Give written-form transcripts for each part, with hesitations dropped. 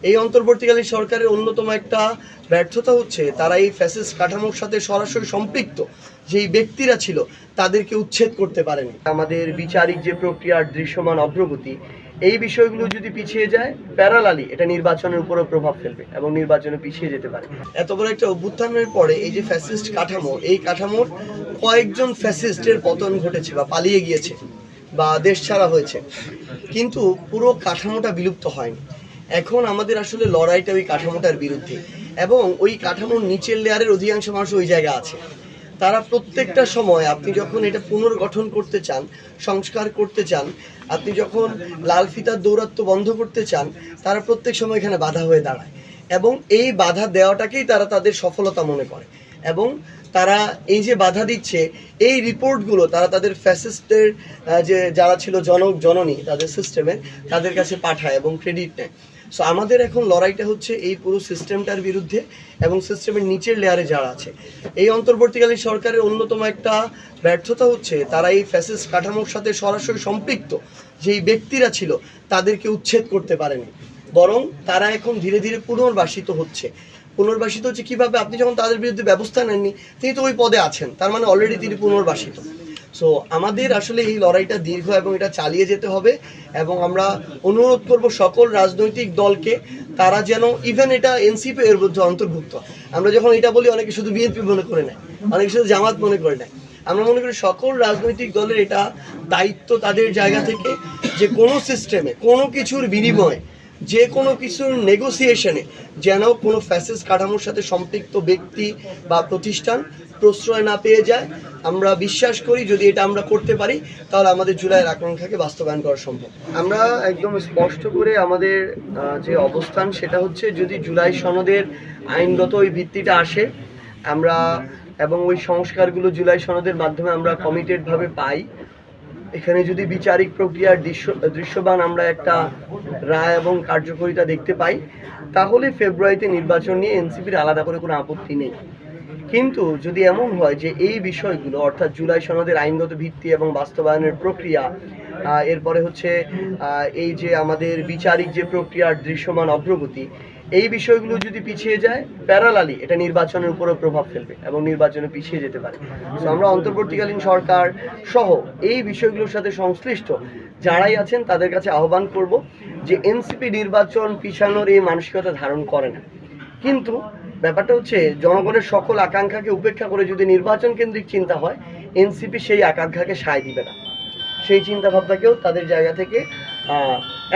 এই অন্তর্বর্তীকালীন সরকারের অন্যতম একটা ব্যর্থতা হচ্ছে তারা এই ফ্যাসিস্ট কাঠামোর সাথে সরাসরি সম্পৃক্ত যেই ব্যক্তিরা ছিল তাদেরকে উচ্ছেদ করতে পারেনি। আমাদের বিচারিক যে প্রক্রিয়ার দৃশ্যমান অগ্রগতি, এই বিষয়গুলো যদি পিছিয়ে যায় প্যারালালি এটা নির্বাচনের উপরও প্রভাব ফেলবে এবং নির্বাচনে পিছিয়ে যেতে পারে। এত বড় একটা অভ্যুত্থানের পরে এই যে ফ্যাসিস্ট কাঠামো, এই কাঠামোর কয়েকজন ফ্যাসিস্টের পতন ঘটেছে বা পালিয়ে গিয়েছে বা দেশ ছাড়া হয়েছে, কিন্তু পুরো কাঠামোটা বিলুপ্ত হয়নি। এখন আমাদের আসলে লড়াইটা ওই কাঠামোটার বিরুদ্ধে, এবং ওই কাঠামোর নিচের লেয়ারের অধিকাংশ মানুষ ওই জায়গায় আছে। তারা প্রত্যেকটা সময় আপনি যখন এটা পুনর্গঠন করতে চান, সংস্কার করতে চান, আপনি যখন লাল ফিতার দৌরাত্ম্য বন্ধ করতে চান, তারা প্রত্যেক সময় এখানে বাধা হয়ে দাঁড়ায় এবং এই বাধা দেওয়াটাকেই তারা তাদের সফলতা মনে করে। এবং তারা এই যে বাধা দিচ্ছে, এই রিপোর্টগুলো তারা তাদের ফ্যাসিস্টের যে যারা ছিল জননী তাদের সিস্টেমের, তাদের কাছে পাঠায় এবং ক্রেডিট নেয়। সো আমাদের এখন লড়াইটা হচ্ছে এই পুরো সিস্টেমটার বিরুদ্ধে এবং সিস্টেমের নিচের লেয়ারে যারা আছে। এই অন্তর্বর্তীকালীন সরকারের অন্যতম একটা ব্যর্থতা হচ্ছে তারা এই ফ্যাসিস্ট কাঠামোর সাথে সরাসরি সম্পৃক্ত যেই ব্যক্তিরা ছিল তাদেরকে উচ্ছেদ করতে পারেনি, বরং তারা এখন ধীরে ধীরে পুনর্বাসিত হচ্ছে। কীভাবে? আপনি যখন তাদের বিরুদ্ধে ব্যবস্থা নেননি, তিনি তো ওই পদে আছেন, তার মানে অলরেডি তিনি পুনর্বাসিত। সো আমাদের আসলে এই লড়াইটা দীর্ঘ এবং এটা চালিয়ে যেতে হবে, এবং আমরা অনুরোধ করব সকল রাজনৈতিক দলকে তারা যেন, ইভেন এটা এনসিপি এর মধ্যে অন্তর্ভুক্ত। আমরা যখন এটা বলি অনেকে শুধু বিএনপি মনে করে নেয়, অনেকে শুধু জামাত মনে করে নেয়। আমরা মনে করি সকল রাজনৈতিক দলের এটা দায়িত্ব তাদের জায়গা থেকে যে কোনো সিস্টেমে কোনো কিছুর বিনিময়ে, যে কোনো কিছুর নেগোসিয়েশনে যেন কোনো ফ্যাসিস্ট কাঠামোর সাথে সম্পৃক্ত ব্যক্তি বা প্রতিষ্ঠান প্রশ্রয় না পেয়ে যায়। আমরা বিশ্বাস করি যদি এটা আমরা করতে পারি তাহলে আমাদের জুলাইয়ের আকাঙ্ক্ষাকে বাস্তবায়ন করা সম্ভব। আমরা একদম স্পষ্ট করে আমাদের যে অবস্থান সেটা হচ্ছে, যদি জুলাই সনদের আইনগত ওই ভিত্তিটা আসে আমরা, এবং ওই সংস্কারগুলো জুলাই সনদের মাধ্যমে আমরা কমিটেডভাবে পাই, এখানে যদি বিচারিক প্রক্রিয়ার দৃশ্যমান আমরা একটা রায় এবং কার্যকারিতা দেখতে পাই, তাহলে ফেব্রুয়ারিতে নির্বাচন নিয়ে এনসিপির আলাদা করে কোনো আপত্তি নেই। কিন্তু যদি এমন হয় যে এই বিষয়গুলো, অর্থাৎ জুলাই সনদের আইনগত ভিত্তি এবং বাস্তবায়নের প্রক্রিয়া, এরপরে হচ্ছে এই যে আমাদের বিচারিক যে প্রক্রিয়ার দৃশ্যমান অগ্রগতি, এই বিষয়গুলো যদি পিছিয়ে যায় প্যারালালি এটা নির্বাচনের উপরও প্রভাব ফেলবে এবং নির্বাচনে পিছিয়ে যেতে পারে। তো আমরা অন্তর্বর্তীকালীন সরকার সহ এই বিষয়গুলোর সাথে সংশ্লিষ্ট যারাই আছেন তাদের কাছে আহ্বান করব যে এনসিপি নির্বাচন পিছানোর এই মানসিকতা ধারণ করে না, কিন্তু ব্যাপারটা হচ্ছে জনগণের সকল আকাঙ্ক্ষাকে উপেক্ষা করে যদি নির্বাচন কেন্দ্রিক চিন্তা হয়, এনসিপি সেই আকাঙ্ক্ষাকে সায় দিবে না, সেই চিন্তা ভাবনাকেও তাদের জায়গা থেকে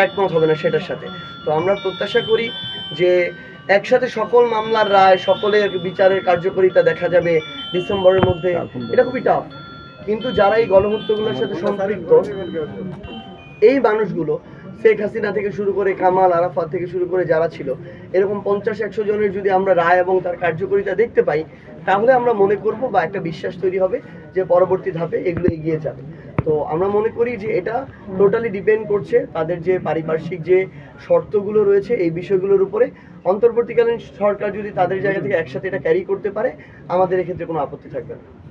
একমত হবে না সেটার সাথে। তো আমরা প্রত্যাশা করি যে একসাথে সকল মামলার রায়, সকলের বিচারের কার্যকারিতা দেখা যাবে ডিসেম্বরের মধ্যে। এটা খুবই টাফ, কিন্তু যারা এই গণহত্যাগুলোর সাথে সম্পৃক্ত, এই মানুষগুলো শেখ হাসিনা থেকে শুরু করে কামাল, আরাফাত থেকে শুরু করে যারা ছিল, এরকম 50-100 জনের যদি আমরা রায় এবং তার কার্যকারিতা দেখতে পাই, তাহলে আমরা মনে করব বা একটা বিশ্বাস তৈরি হবে যে পরবর্তী ধাপে এগুলো এগিয়ে যাবে। তো আমরা মনে করি যে এটা টোটালি ডিপেন্ড করছে তাদের যে পারিপার্শ্বিক যে শর্তগুলো রয়েছে এই বিষয়গুলোর উপরে। অন্তর্বর্তীকালীন সরকার যদি তাদের জায়গা থেকে একসাথে এটা ক্যারি করতে পারে, আমাদের এক্ষেত্রে কোনো আপত্তি থাকবে না।